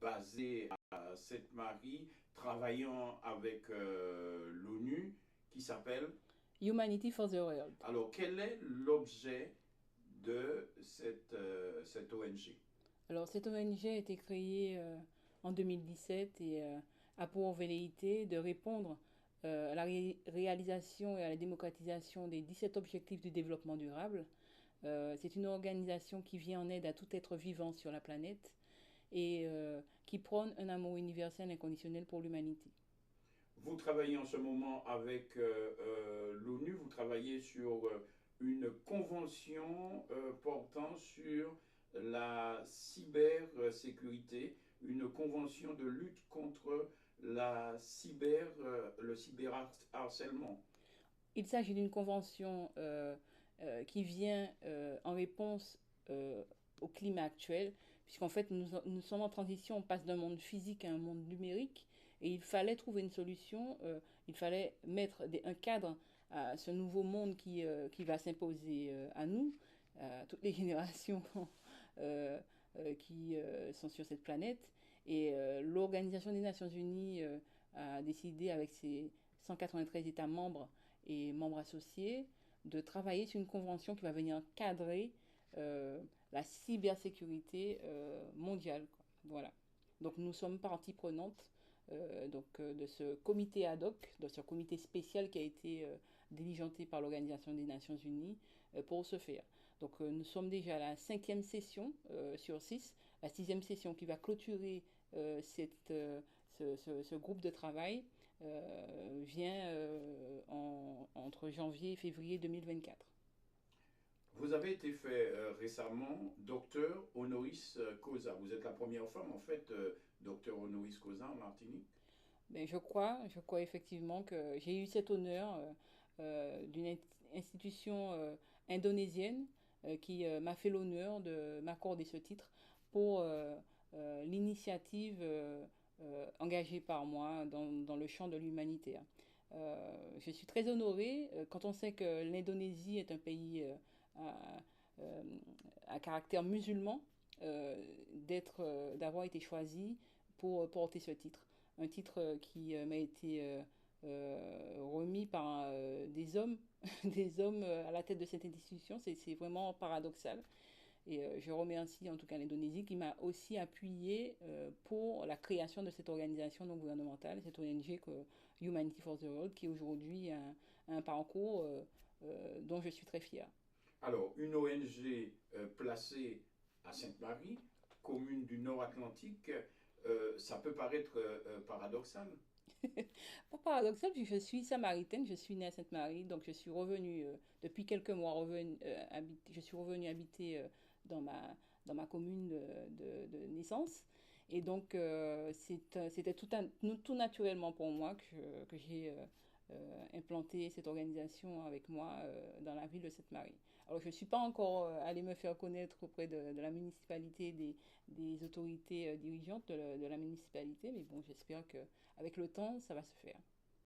basé à Sainte-Marie, travaillant avec l'ONU, qui s'appelle. Humanity for the World. Alors, quel est l'objet de cette ONG? Alors, cette ONG a été créée en 2017 et a pour velléité de répondre à la réalisation et à la démocratisation des 17 objectifs du développement durable. C'est une organisation qui vient en aide à tout être vivant sur la planète et qui prône un amour universel inconditionnel pour l'humanité. Vous travaillez en ce moment avec l'ONU, vous travaillez sur une convention portant sur la cybersécurité, une convention de lutte contre le cyberharcèlement. Il s'agit d'une convention qui vient en réponse au climat actuel, puisqu'en fait nous sommes en transition, on passe d'un monde physique à un monde numérique, et il fallait trouver une solution, il fallait mettre un cadre à ce nouveau monde qui va s'imposer à nous, à toutes les générations euh, qui sont sur cette planète. Et l'Organisation des Nations Unies a décidé avec ses 193 États membres et membres associés de travailler sur une convention qui va venir cadrer la cybersécurité mondiale, quoi. Voilà. Donc nous sommes partie prenante de ce comité ad hoc, de ce comité spécial qui a été diligenté par l'Organisation des Nations Unies pour ce faire. Donc nous sommes déjà à la cinquième session sur six, la sixième session qui va clôturer ce groupe de travail vient entre janvier et février 2024. Vous avez été fait récemment docteur honoris causa. Vous êtes la première femme, en fait, docteur honoris causa en Martinique. Ben, je crois effectivement que j'ai eu cet honneur d'une institution indonésienne qui m'a fait l'honneur de m'accorder ce titre pour l'initiative engagée par moi dans le champ de l'humanitaire. Je suis très honorée quand on sait que l'Indonésie est un pays à, euh, à caractère musulman, d'avoir été choisi pour porter ce titre. Un titre qui m'a été remis par des hommes, des hommes à la tête de cette institution. C'est vraiment paradoxal. Et je remercie en tout cas l'Indonésie qui m'a aussi appuyé pour la création de cette organisation non gouvernementale, cette ONG que Humanity for the World, qui aujourd'hui a un parcours dont je suis très fière. Alors, une ONG placée à Sainte-Marie, commune du Nord Atlantique, ça peut paraître paradoxal. Pas paradoxal, puisque je suis samaritaine, je suis née à Sainte-Marie, donc je suis revenue, depuis quelques mois, je suis revenue habiter dans ma commune de naissance. Et donc, c'était tout naturellement pour moi que j'ai implanté cette organisation avec moi dans la ville de Sainte-Marie. Alors, je ne suis pas encore allée me faire connaître auprès de la municipalité, des autorités dirigeantes de la municipalité, mais bon, j'espère qu'avec le temps, ça va se faire.